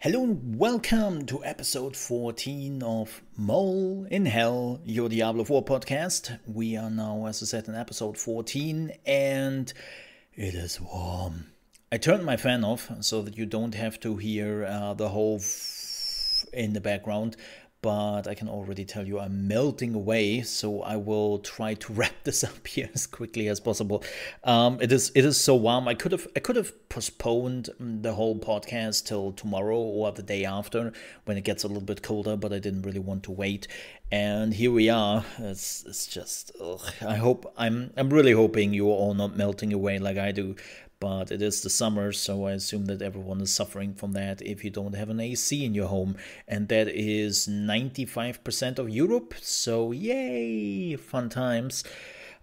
Hello and welcome to episode 14 of Mole in Hell, your Diablo 4 podcast. We are now, as I said, in episode 14 and it is warm. I turned my fan off so that you don't have to hear the whole in the background, but I can already tell you I'm melting away, so I will try to wrap this up here as quickly as possible. It is so warm. I could have postponed the whole podcast till tomorrow or the day after when it gets a little bit colder, but I didn't really want to wait. And here we are. It's just I'm really hoping you're all not melting away like I do. But it is the summer, so I assume that everyone is suffering from that if you don't have an AC in your home. And that is 95% of Europe, so yay, fun times.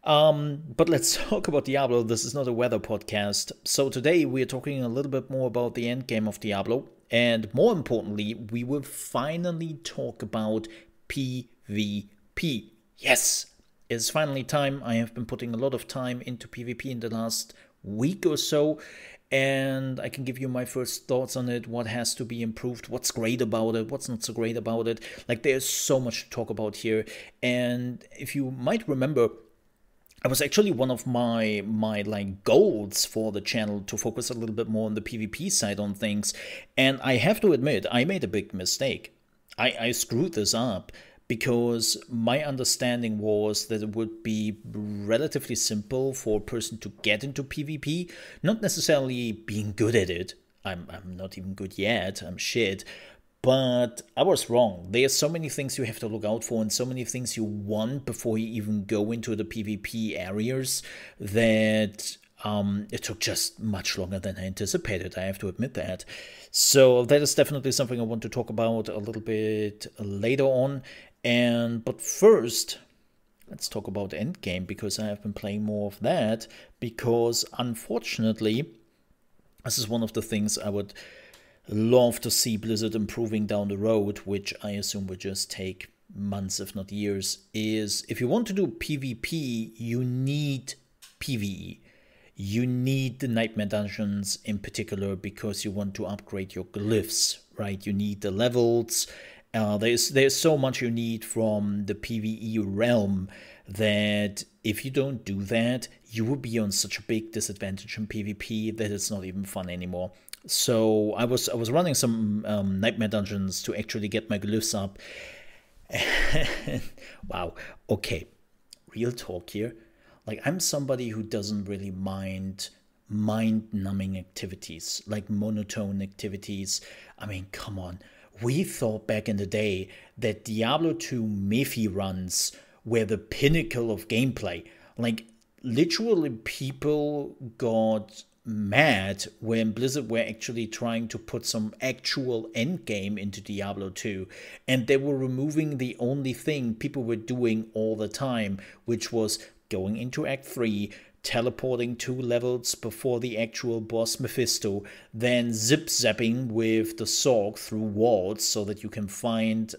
But let's talk about Diablo. This is not a weather podcast. So today we are talking a little bit more about the endgame of Diablo. And more importantly, we will finally talk about PvP. Yes, it's finally time. I have been putting a lot of time into PvP in the last week or so, and I can give you my first thoughts on it, what has to be improved, what's great about it, what's not so great about it. Like, there's so much to talk about here. And if you might remember, I was actually one of my goals for the channel to focus a little bit more on the PvP side on things, and I have to admit I made a big mistake. I screwed this up, because my understanding was that it would be relatively simple for a person to get into PvP, not necessarily being good at it. I'm not even good yet, I'm shit. But I was wrong. There's so many things you have to look out for and so many things you want before you even go into the PvP areas that it took just much longer than I anticipated, I have to admit that. So that is definitely something I want to talk about a little bit later on. But first, let's talk about endgame, because I have been playing more of that, because unfortunately, this is one of the things I would love to see Blizzard improving down the road, which I assume will just take months, if not years, is if you want to do PvP, you need PvE. You need the Nightmare Dungeons in particular, because you want to upgrade your glyphs, right? You need the levels. There's so much you need from the PvE realm that if you don't do that, you will be on such a big disadvantage in PvP that it's not even fun anymore. So I was running some Nightmare Dungeons to actually get my glyphs up. Wow, okay, real talk here. Like, I'm somebody who doesn't really mind mind-numbing activities, like monotone activities. I mean, come on. We thought back in the day that Diablo 2 Mephi runs were the pinnacle of gameplay. Like, literally people got mad when Blizzard were actually trying to put some actual endgame into Diablo 2, and they were removing the only thing people were doing all the time, which was going into Act 3, teleporting 2 levels before the actual boss Mephisto, then zip-zapping with the sword through walls so that you can find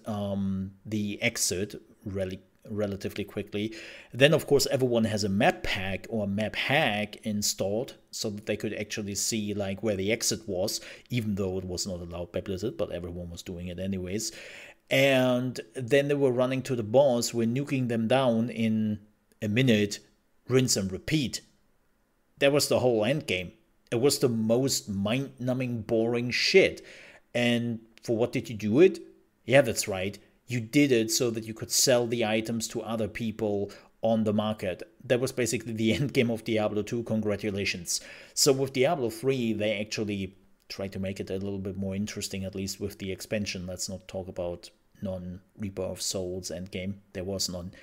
the exit relatively quickly. Then, of course, everyone has a map pack or map hack installed so that they could actually see like where the exit was, even though it was not allowed by Blizzard, but everyone was doing it anyways. And then they were running to the boss, were nuking them down in a minute, rinse and repeat. That was the whole end game. It was the most mind-numbing, boring shit. And for what did you do it? Yeah, that's right. You did it so that you could sell the items to other people on the market. That was basically the end game of Diablo 2. Congratulations. So with Diablo 3, they actually tried to make it a little bit more interesting, at least with the expansion. Let's not talk about non-Reaper of Souls endgame. There was none.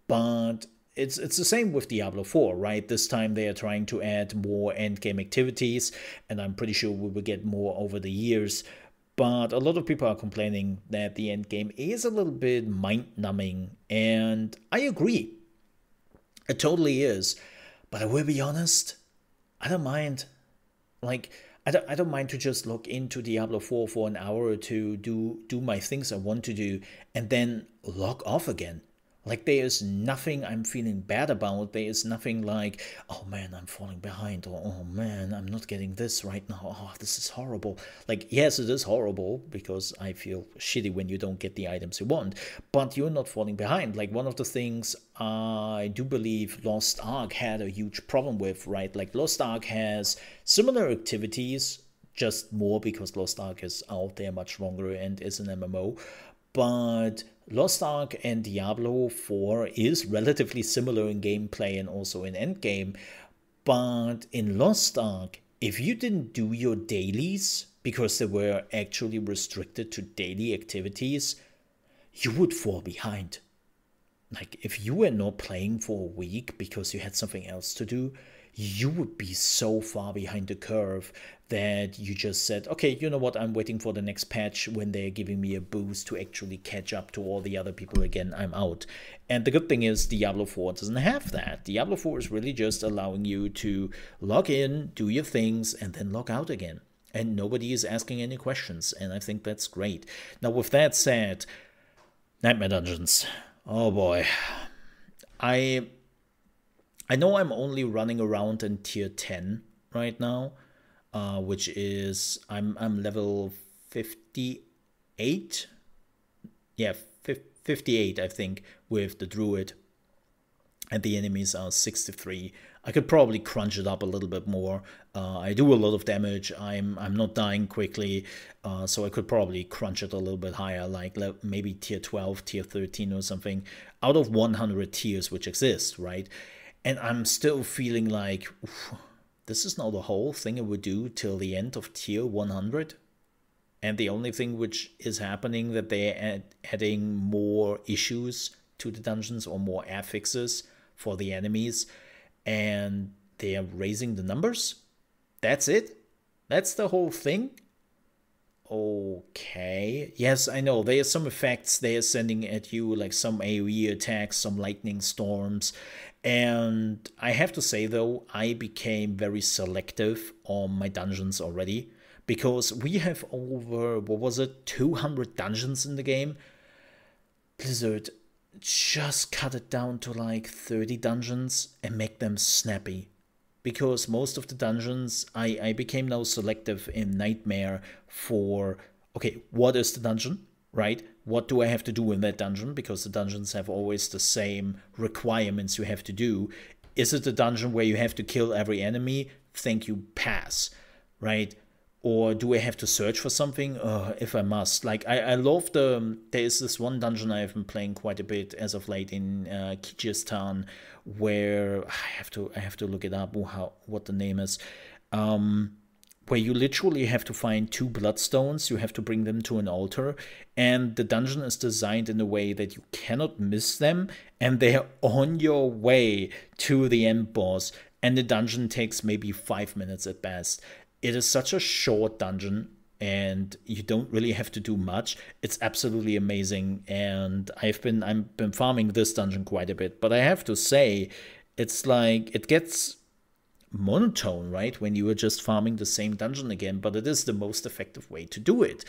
But it's the same with Diablo 4, right? This time they are trying to add more endgame activities, and I'm pretty sure we will get more over the years. But a lot of people are complaining that the endgame is a little bit mind-numbing, and I agree. It totally is. But I will be honest, I don't mind. Like, I don't mind to just log into Diablo 4 for an hour or two, do my things I want to do, and then log off again. Like, there is nothing I'm feeling bad about. There is nothing like, oh man, I'm falling behind, or oh man, I'm not getting this right now. Oh, this is horrible. Like, yes, it is horrible because I feel shitty when you don't get the items you want, but you're not falling behind. Like, one of the things I do believe Lost Ark had a huge problem with, right? Like, Lost Ark has similar activities, just more because Lost Ark is out there much longer and is an MMO. But Lost Ark and Diablo 4 is relatively similar in gameplay and also in endgame. But in Lost Ark, if you didn't do your dailies, because they were actually restricted to daily activities, you would fall behind. Like, if you were not playing for a week because you had something else to do, you would be so far behind the curve that you just said, okay, you know what, I'm waiting for the next patch when they're giving me a boost to actually catch up to all the other people again, I'm out. And the good thing is Diablo 4 doesn't have that. Diablo 4 is really just allowing you to log in, do your things, and then log out again. And nobody is asking any questions, and I think that's great. Now, with that said, Nightmare Dungeons. Oh boy. I know I'm only running around in tier 10 right now, which is I'm level 58. Yeah, 58 I think with the druid, and the enemies are 63. I could probably crunch it up a little bit more. I do a lot of damage. I'm not dying quickly, so I could probably crunch it a little bit higher, like maybe tier 12, tier 13 or something, out of 100 tiers which exist, right? And I'm still feeling like, oof, this is now the whole thing I would do till the end of tier 100. And the only thing which is happening that they're adding more issues to the dungeons or more affixes for the enemies. And they are raising the numbers. That's it? That's the whole thing? Okay. Yes, I know. There are some effects they are sending at you, like some AoE attacks, some lightning storms. And I have to say, though, I became very selective on my dungeons already. Because we have over, what was it, 200 dungeons in the game. Blizzard just cut it down to like 30 dungeons and make them snappy. Because most of the dungeons, I became now selective in Nightmare for, okay, what is the dungeon, right? What do I have to do in that dungeon? Because the dungeons have always the same requirements you have to do. Is it a dungeon where you have to kill every enemy? Thank you, pass, right? Or do I have to search for something? If I must. Like, I love there is this one dungeon I've been playing quite a bit as of late in Kyrgyzstan, where I have to look it up, what the name is, where you literally have to find 2 bloodstones, you have to bring them to an altar, and the dungeon is designed in a way that you cannot miss them, and they're on your way to the end boss, and the dungeon takes maybe 5 minutes at best. It is such a short dungeon, and you don't really have to do much. It's absolutely amazing, and I've been farming this dungeon quite a bit. But I have to say, it's like it gets monotone, right, when you are just farming the same dungeon again. But it is the most effective way to do it.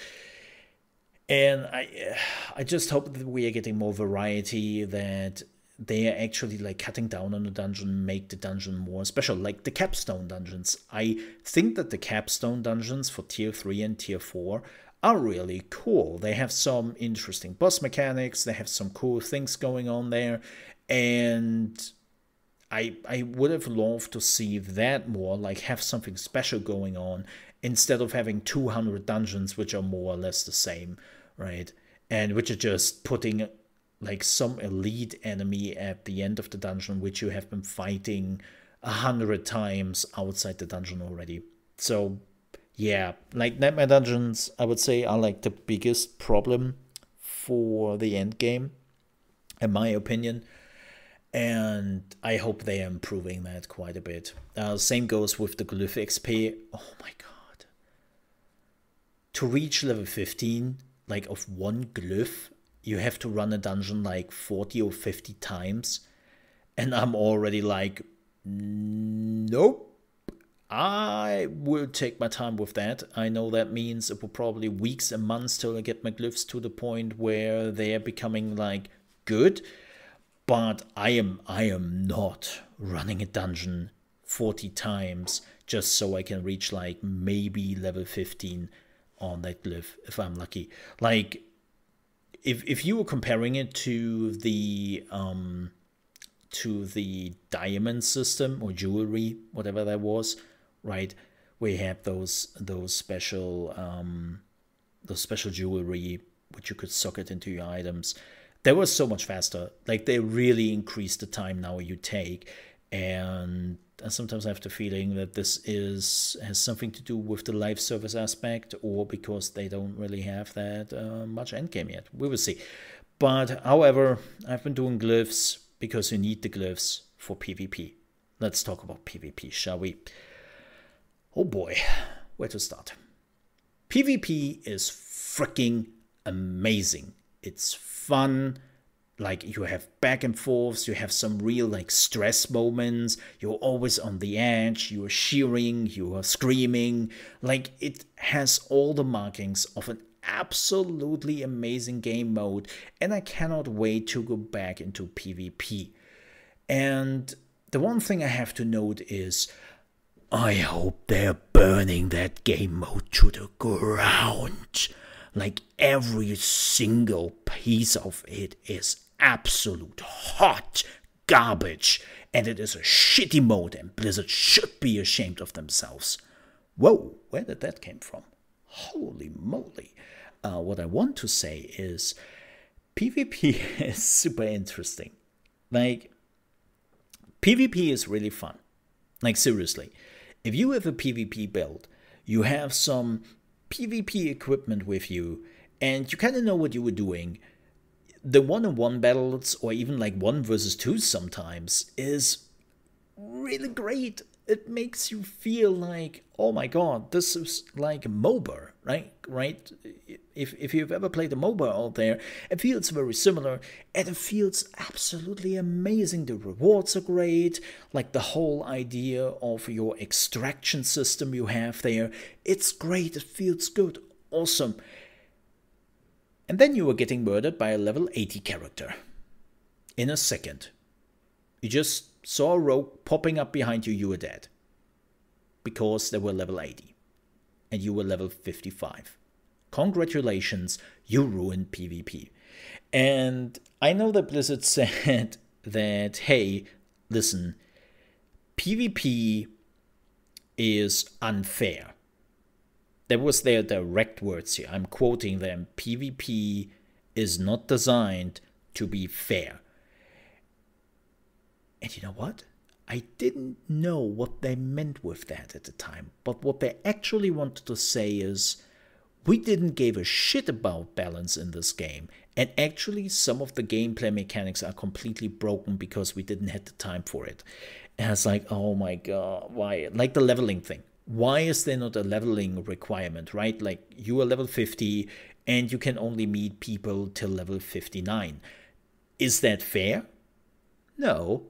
And I just hope that we are getting more variety, that they are actually like cutting down on the dungeon, make the dungeon more special, like the capstone dungeons. I think that the capstone dungeons for tier 3 and tier 4 are really cool. They have some interesting boss mechanics, they have some cool things going on there, and I would have loved to see that more, like have something special going on, instead of having 200 dungeons which are more or less the same, right? And which are just putting like some elite enemy at the end of the dungeon, which you have been fighting 100 times outside the dungeon already. So yeah, like Nightmare Dungeons, I would say, are like the biggest problem for the end game, in my opinion. And I hope they are improving that quite a bit. Same goes with the Glyph XP. Oh my god. To reach level 15, like of one Glyph, you have to run a dungeon like 40 or 50 times. And I'm already like, nope. I will take my time with that. I know that means it will probably weeks and months till I get my glyphs to the point where they are becoming like good. But I am not running a dungeon 40 times just so I can reach like maybe level 15 on that glyph if I'm lucky. Like if you were comparing it to the diamond system or jewelry, whatever that was, right? Where you had those special jewelry which you could socket into your items. That was so much faster. Like they really increased the time now you take, and sometimes I have the feeling that this has something to do with the live service aspect, or because they don't really have that much endgame yet. We will see. But however, I've been doing glyphs because you need the glyphs for PvP. Let's talk about PvP, shall we? Oh boy, where to start? PvP is freaking amazing. It's fun. Like you have back and forths, you have some real like stress moments, you're always on the edge, you are cheering, you are screaming. Like it has all the markings of an absolutely amazing game mode, and I cannot wait to go back into PvP. And the one thing I have to note is I hope they're burning that game mode to the ground. Like every single piece of it is absolute hot garbage, and it is a shitty mode, and Blizzard should be ashamed of themselves. Whoa, where did that come from? Holy moly. What I want to say is PvP is super interesting. Like PvP is really fun. Like seriously, if you have a PvP build, you have some PvP equipment with you, and you kind of know what you were doing, the one-on-one battles, or even like 1 versus 2 sometimes, is really great. It makes you feel like, oh my god, this is like a MOBA, right? If you've ever played a MOBA out there, it feels very similar, and it feels absolutely amazing. The rewards are great, like the whole idea of your extraction system you have there. It's great, it feels good, awesome. And then you were getting murdered by a level 80 character. In a second. You just saw a rogue popping up behind you, you were dead. Because they were level 80. And you were level 55. Congratulations, you ruined PvP. And I know that Blizzard said that, hey, listen, PvP is unfair. That was their direct words here. I'm quoting them. PvP is not designed to be fair. And you know what? I didn't know what they meant with that at the time. But what they actually wanted to say is, we didn't give a shit about balance in this game. And actually, some of the gameplay mechanics are completely broken because we didn't have the time for it. And it's like, oh my god, why? Like the leveling thing. Why is there not a leveling requirement, right? Like you are level 50 and you can only meet people till level 59. Is that fair? No.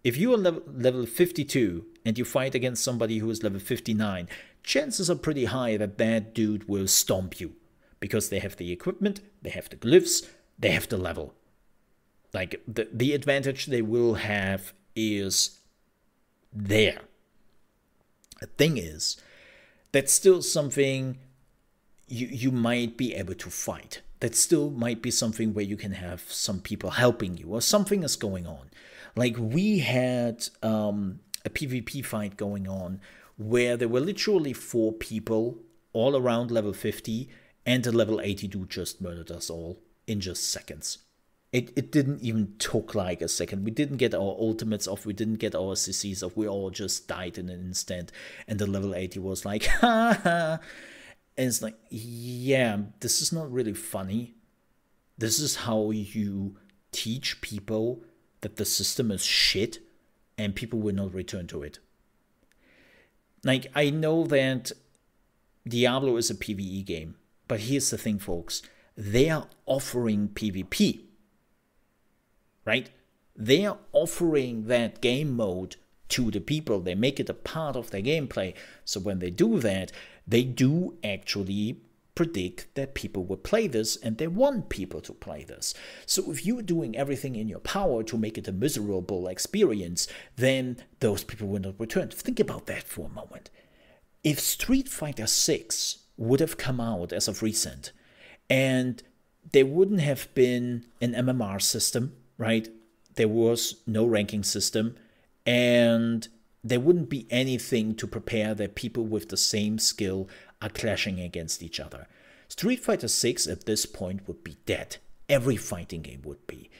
If you are level 52 and you fight against somebody who is level 59, chances are pretty high that that dude will stomp you. Because they have the equipment, they have the glyphs, they have the level. Like the advantage they will have is there. The thing is, that's still something you might be able to fight. That still might be something where you can have some people helping you, or something is going on. Like we had a PvP fight going on where there were literally 4 people all around level 50, and the level 80 dude just murdered us all in just seconds. It didn't even took like a second. We didn't get our ultimates off. We didn't get our CCs off. We all just died in an instant. And the level 80 was like, ha ha. And it's like, yeah, this is not really funny. This is how you teach people that the system is shit and people will not return to it. Like, I know that Diablo is a PvE game. But here's the thing, folks. They are offering PvP. Right? They are offering that game mode to the people. They make it a part of their gameplay. So when they do that, they do actually predict that people would play this, and they want people to play this. So if you're doing everything in your power to make it a miserable experience, then those people will not return. Think about that for a moment. If Street Fighter 6 would have come out as of recent, and there wouldn't have been an MMR system, right? There was no ranking system, and there wouldn't be anything to prepare that people with the same skill are clashing against each other. Street Fighter 6 at this point would be dead. Every fighting game would be.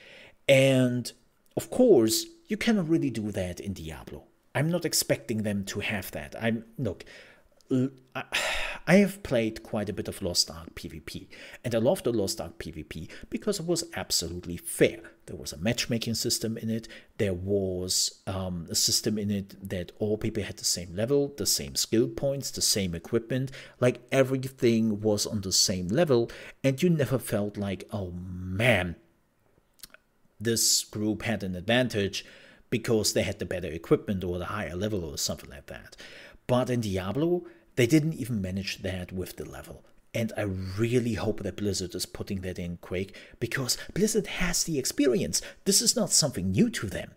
And of course, you cannot really do that in Diablo. I'm not expecting them to have that. Look, I have played quite a bit of Lost Ark PvP, and I love the Lost Ark PvP because it was absolutely fair. There was a matchmaking system in it, there was a system in it that all people had the same level, the same skill points, the same equipment, like everything was on the same level, and you never felt like, oh man, this group had an advantage because they had the better equipment or the higher level or something like that. But in Diablo, they didn't even manage that with the level. And I really hope that Blizzard is putting that in quick, because Blizzard has the experience. This is not something new to them.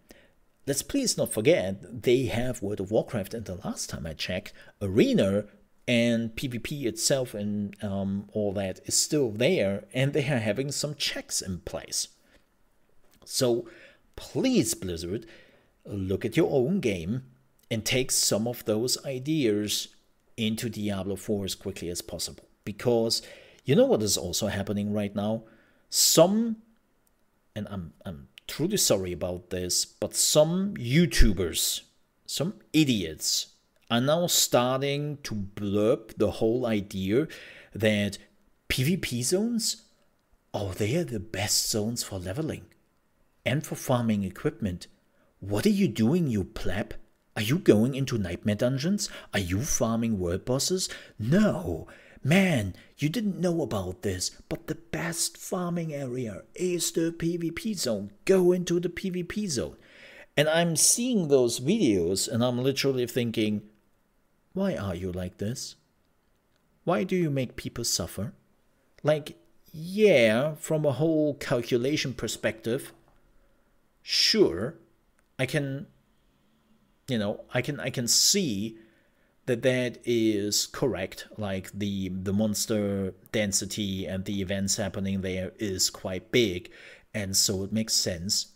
Let's please not forget, they have World of Warcraft, and the last time I checked, Arena and PvP itself and all that is still there, and they are having some checks in place. So please, Blizzard, look at your own game and take some of those ideas into Diablo 4 as quickly as possible. Because you know what is also happening right now? And I'm truly sorry about this, but some YouTubers, some idiots, are now starting to blurb the whole idea that PvP zones, oh, they are the best zones for leveling and for farming equipment. What are you doing, you pleb? Are you going into nightmare dungeons? Are you farming world bosses? No. Man, you didn't know about this, but the best farming area is the PvP zone. Go into the PvP zone. And I'm seeing those videos and I'm literally thinking, why are you like this? Why do you make people suffer? Like, yeah, from a whole calculation perspective, sure, I can see that is correct. Like the monster density and the events happening there is quite big, and so it makes sense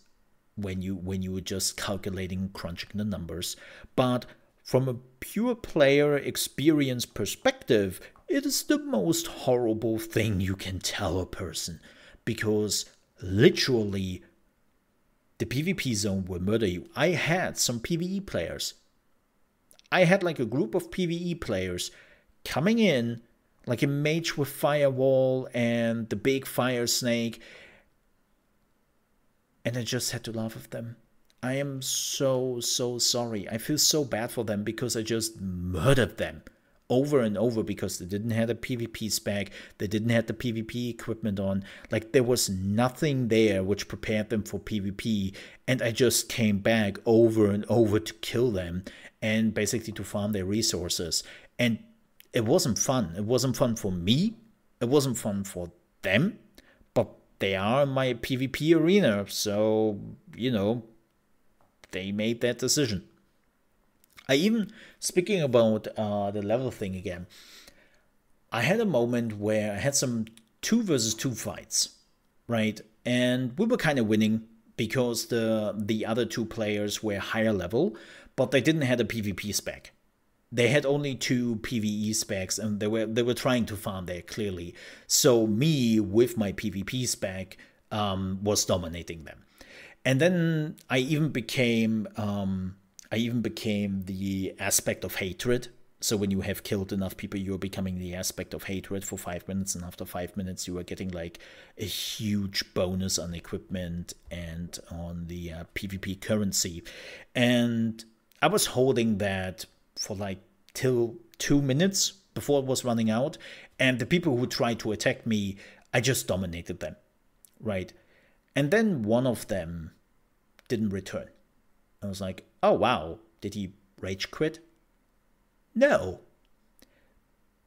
when you were just calculating, crunching the numbers. But from a pure player experience perspective, it is the most horrible thing you can tell a person, because literally the PvP zone will murder you. I had some PvE players. I had like a group of PvE players coming in, like a mage with firewall and the big fire snake, and I just had to laugh at them. I am so sorry. I feel so bad for them because I just murdered them over and over because they didn't have a PvP spec, they didn't have the PvP equipment on, like there was nothing there which prepared them for PvP, and I just came back over and over to kill them and basically to farm their resources. And it wasn't fun. It wasn't fun for me, it wasn't fun for them, but they are in my PvP arena, so, you know, they made that decision. I even, speaking about the level thing again, I had a moment where I had some 2 versus 2 fights, right? And we were kind of winning because the other 2 players were higher level, but they didn't have a PvP spec. They had only 2 PvE specs, and they were trying to farm there clearly. So me with my PvP spec was dominating them. And then I even became the aspect of hatred. So when you have killed enough people, you're becoming the aspect of hatred for 5 minutes, and after 5 minutes you are getting like a huge bonus on equipment and on the PvP currency. And I was holding that for like till 2 minutes before it was running out, and the people who tried to attack me, I just dominated them, right? And then one of them didn't return. I was like, oh wow, did he rage quit? No.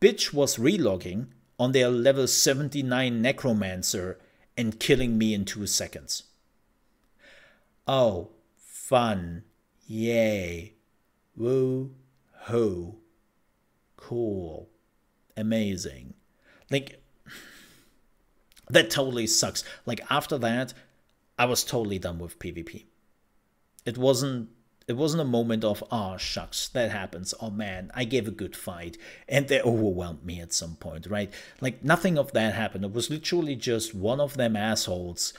Bitch was relogging on their level 79 necromancer and killing me in 2 seconds. Oh, fun. Yay. Woo ho. Cool. Amazing. Like, that totally sucks. Like, after that, I was totally done with PvP. It wasn't a moment of, oh, shucks, that happens. Oh, man, I gave a good fight. And they overwhelmed me at some point, right? Like, nothing of that happened. It was literally just one of them assholes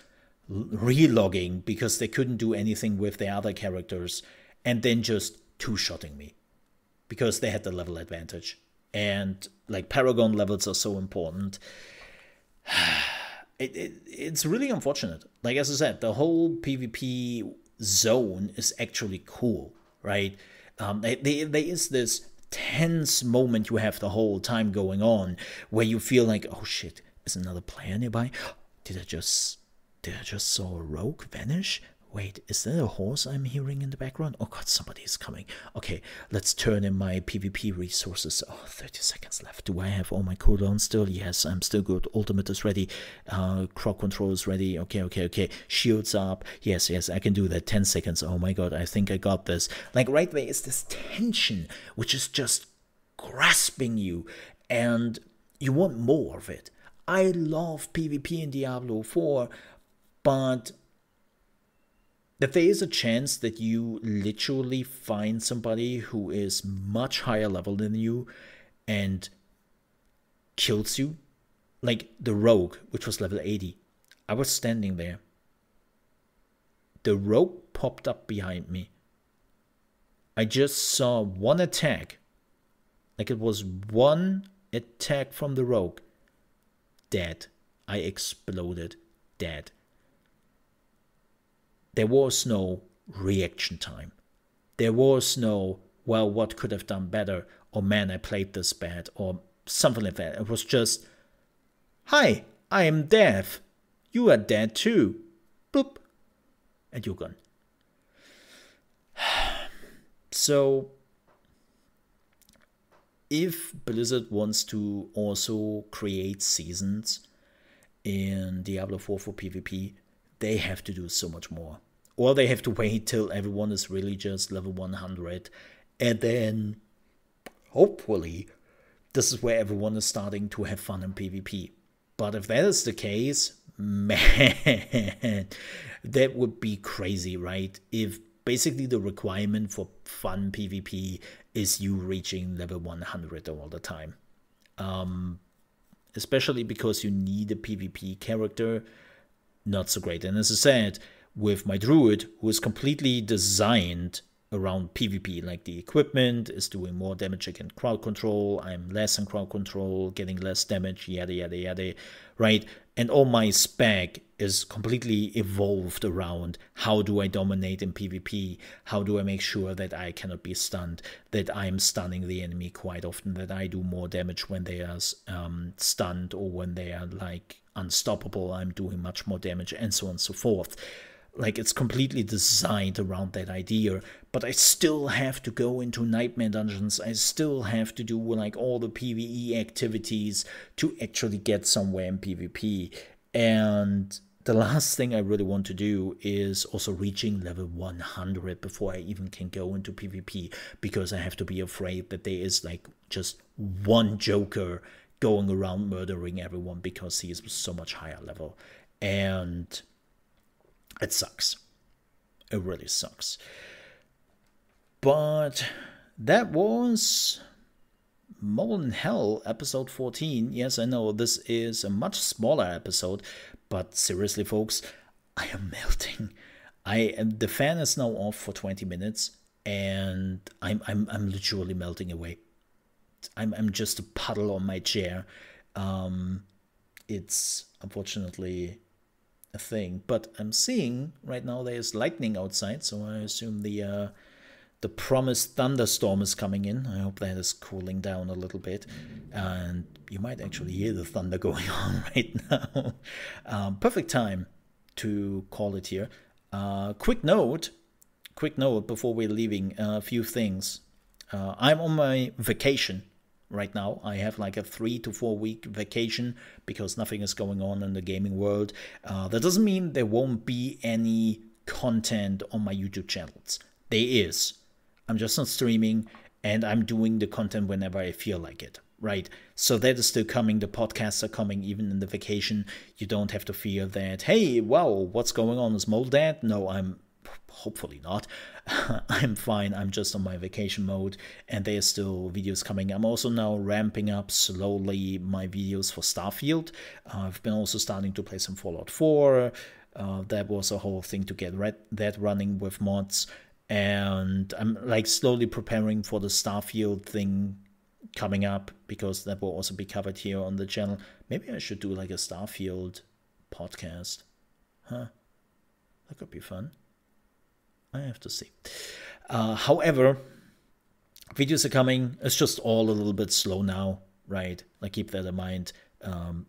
relogging because they couldn't do anything with their other characters and then just two-shotting me because they had the level advantage. And, like, Paragon levels are so important. It's really unfortunate. Like, as I said, the whole PvP zone is actually cool, right? There is this tense moment you have the whole time going on where you feel like, oh shit, is another player nearby? Did I just saw a rogue vanish? Wait, is that a horse I'm hearing in the background? Oh god, somebody is coming. Okay, let's turn in my PvP resources. Oh, 30 seconds left. Do I have all my cooldowns still? Yes, I'm still good. Ultimate is ready. Crowd control is ready. Okay. Shields up. Yes, I can do that. 10 seconds. Oh my god, I think I got this. Like, right there is this tension, which is just grasping you, and you want more of it. I love PvP in Diablo 4, but that there is a chance that you literally find somebody who is much higher level than you and kills you. Like the rogue, which was level 80. I was standing there. The rogue popped up behind me. I just saw one attack. Like, it was one attack from the rogue. Dead. I exploded. Dead. There was no reaction time. There was no, well, what could have done better? Or, man, I played this bad. Or something like that. It was just, hi, I am deaf. You are dead too. Boop. And you're gone. So, if Blizzard wants to also create seasons in Diablo 4 for PvP, they have to do so much more. Or they have to wait till everyone is really just level 100. And then, hopefully, this is where everyone is starting to have fun in PvP. But if that is the case, man, that would be crazy, right? If basically the requirement for fun PvP is you reaching level 100 all the time. Especially because you need a PvP character. Not so great. And as I said, with my druid, who is completely designed around PvP, like the equipment is doing more damage against crowd control, I'm less in crowd control, getting less damage, yada, right? And all my spec is completely evolved around how do I dominate in PvP, how do I make sure that I cannot be stunned, that I'm stunning the enemy quite often, that I do more damage when they are stunned, or when they are like unstoppable, I'm doing much more damage, and so on and so forth. Like, it's completely designed around that idea, but I still have to go into nightmare dungeons. I still have to do like all the PvE activities to actually get somewhere in PvP. And the last thing I really want to do is also reaching level 100 before I even can go into PvP, because I have to be afraid that there is like just one joker going around murdering everyone because he is so much higher level. And it sucks. It really sucks. But that was Mole in Hell episode 14. Yes, I know this is a much smaller episode, but seriously, folks, I am melting. The fan is now off for 20 minutes, and I'm literally melting away. I'm just a puddle on my chair. It's unfortunately a thing, but I'm seeing right now there's lightning outside, so I assume the promised thunderstorm is coming in. I hope that is cooling down a little bit, and you might actually hear the thunder going on right now. Perfect time to call it here. Quick note before we're leaving. A few things. I'm on my vacation right now. I have like a 3 to 4 week vacation because nothing is going on in the gaming world. That doesn't mean there won't be any content on my YouTube channels. There is. I'm just not streaming, and I'm doing the content whenever I feel like it, right? So that is still coming. The podcasts are coming even in the vacation. You don't have to fear that, hey, wow, what's going on? Is Mole dead? No, I'm hopefully not. I'm fine. I'm just on my vacation mode, and there's still videos coming. I'm also now ramping up slowly my videos for Starfield. I've been also starting to play some Fallout 4. That was a whole thing to get that running with mods. And I'm like slowly preparing for the Starfield thing coming up, because that will also be covered here on the channel. Maybe I should do like a Starfield podcast. Huh? That could be fun. I have to see. However, videos are coming. It's just all a little bit slow now, right? Like, keep that in mind.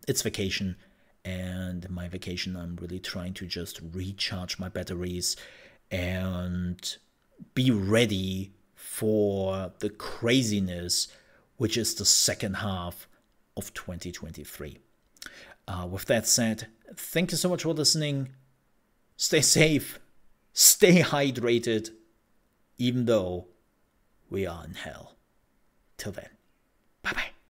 It's vacation, and in my vacation, I'm really trying to just recharge my batteries and be ready for the craziness, which is the second half of 2023. With that said, thank you so much for listening. Stay safe, stay hydrated, even though we are in hell. Till then, bye-bye.